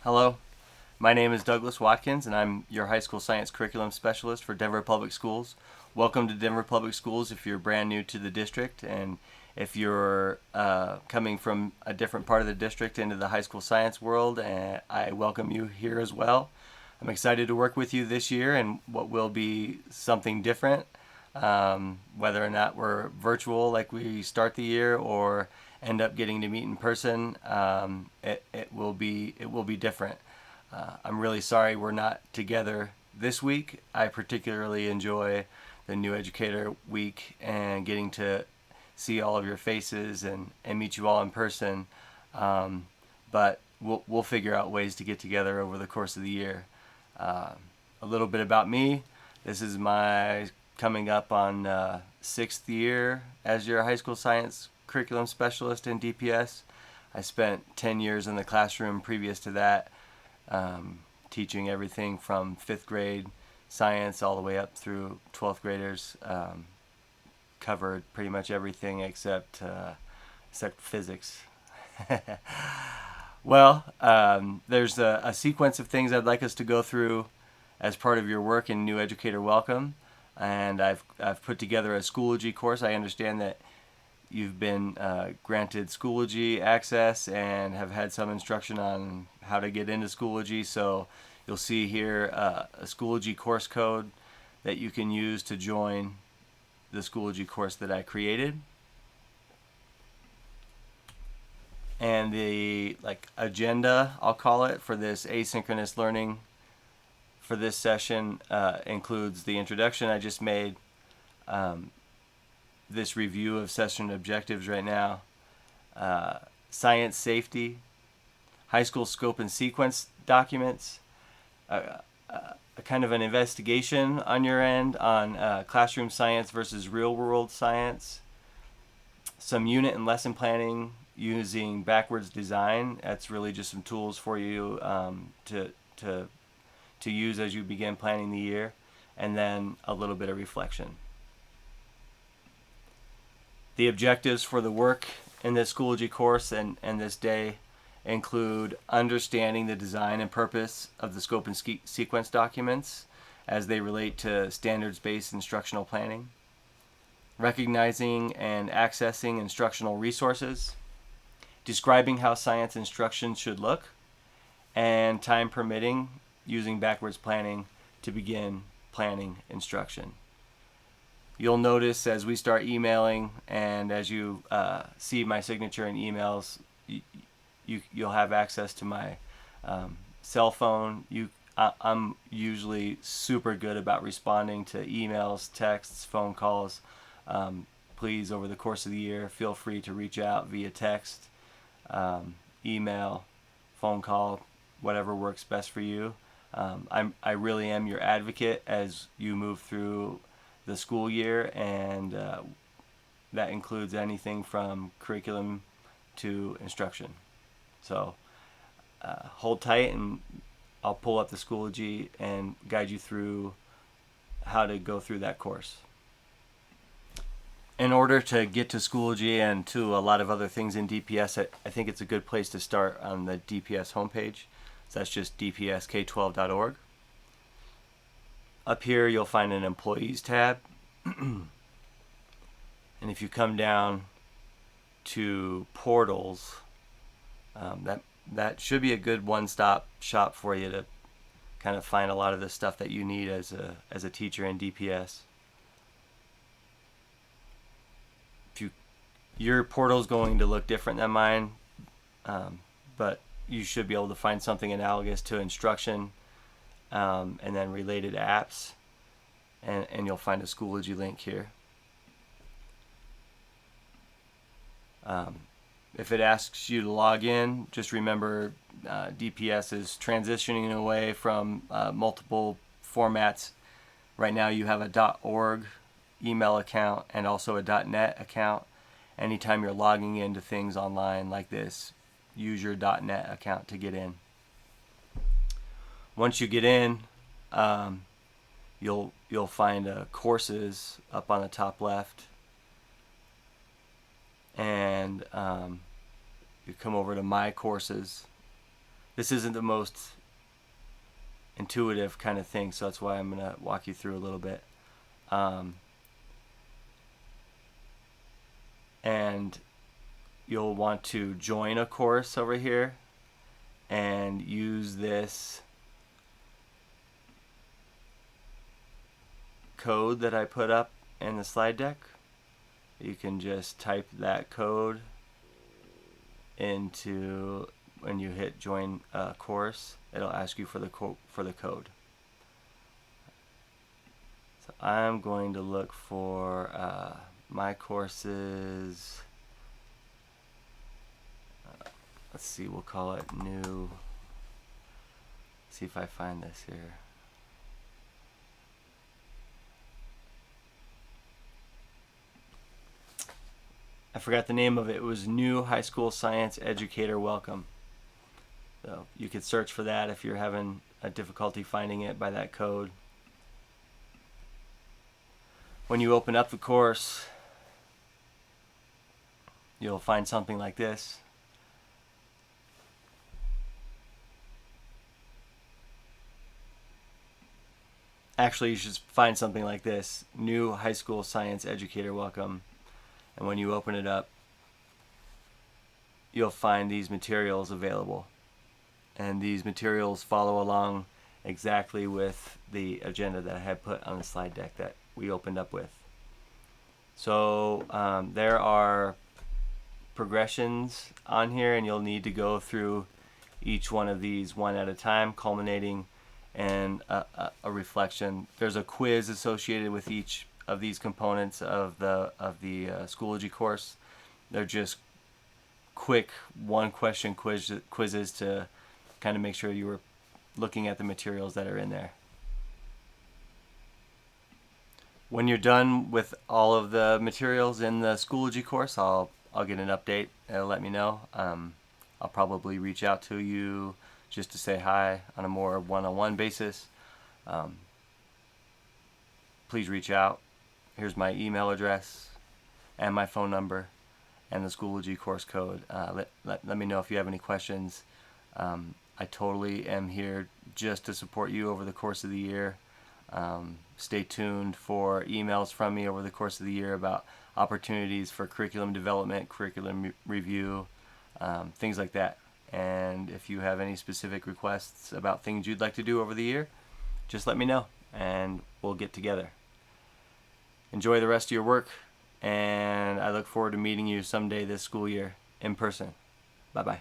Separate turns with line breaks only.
Hello, my name is Douglas Watkins, and I'm your high school science curriculum specialist for Denver Public Schools. Welcome to Denver Public Schools if you're brand new to the district, and if you're coming from a different part of the district into the high school science world, I welcome you here as well. I'm excited to work with you this year in what will be something different, whether or not we're virtual like we start the year or end up getting to meet in person. It will be different. I'm really sorry we're not together this week. I particularly enjoy the New Educator Week and getting to see all of your faces and meet you all in person. But we'll figure out ways to get together over the course of the year. Uh, a little bit about me. This is my coming up on sixth year as your high school science curriculum specialist in DPS. I spent 10 years in the classroom previous to that, teaching everything from fifth grade science all the way up through 12th graders. Covered pretty much everything except physics. Well, there's a sequence of things I'd like us to go through as part of your work in New Educator Welcome, and I've put together a Schoology course. I understand that you've been granted Schoology access and have had some instruction on how to get into Schoology. So you'll see here a Schoology course code that you can use to join the Schoology course that I created. And the agenda, I'll call it, for this asynchronous learning for this session includes the introduction I just made, this review of session objectives right now, science safety, high school scope and sequence documents, a kind of an investigation on your end on classroom science versus real world science, some unit and lesson planning using backwards design. That's really just some tools for you to use as you begin planning the year, and then a little bit of reflection. The objectives for the work in this Schoology course and this day include understanding the design and purpose of the scope and sequence documents as they relate to standards-based instructional planning, recognizing and accessing instructional resources, describing how science instruction should look, and time permitting, using backwards planning to begin planning instruction. You'll notice as we start emailing and as you see my signature in emails, you'll have access to my cell phone. I'm usually super good about responding to emails, texts, phone calls. Please, over the course of the year, feel free to reach out via text, email, phone call, whatever works best for you. I really am your advocate as you move through the school year, and that includes anything from curriculum to instruction. So hold tight, and I'll pull up the Schoology and guide you through how to go through that course. In order to get to Schoology and to a lot of other things in DPS, I think it's a good place to start on the DPS homepage. So that's just dpsk12.org. Up here, you'll find an Employees tab. And if you come down to Portals, that should be a good one-stop shop for you to kind of find a lot of the stuff that you need as a teacher in DPS. Your portal is going to look different than mine, but you should be able to find something analogous to instruction, and then related apps, and you'll find a Schoology link here. If it asks you to log in, just remember DPS is transitioning away from multiple formats. Right now you have a .org email account and also a .net account. Anytime you're logging into things online like this, use your .net account to get in. Once you get in, you'll find courses up on the top left, and you come over to My Courses, this isn't the most intuitive kind of thing, so that's why I'm going to walk you through a little bit. And you'll want to join a course over here and use this code that I put up in the slide deck. You can just type that code into, when you hit join course, it'll ask you for the code. So I'm going to look for my courses. Let's see, we'll call it new. See if I find this here. I forgot the name of it. It was New High School Science Educator Welcom. So you could search for that if you're having a difficulty finding it by that code. When you open up the course, you'll find something like this. Actually, you should find something like this: New High School Science Educator Welcom. And when you open it up, you'll find these materials available. And these materials follow along exactly with the agenda that I had put on the slide deck that we opened up with. So there are progressions on here, and you'll need to go through each one of these one at a time, culminating in a reflection. There's a quiz associated with each of these components of the Schoology course. They're just quick one-question quizzes to kind of make sure you were looking at the materials that are in there. When you're done with all of the materials in the Schoology course, I'll get an update. It'll let me know. I'll probably reach out to you just to say hi on a more one-on-one basis. Please reach out. Here's my email address and my phone number and the Schoology course code. Let me know if you have any questions. I totally am here just to support you over the course of the year. Stay tuned for emails from me over the course of the year about opportunities for curriculum development, curriculum review, things like that. And if you have any specific requests about things you'd like to do over the year, just let me know and we'll get together. Enjoy the rest of your work, and I look forward to meeting you someday this school year in person. Bye-bye.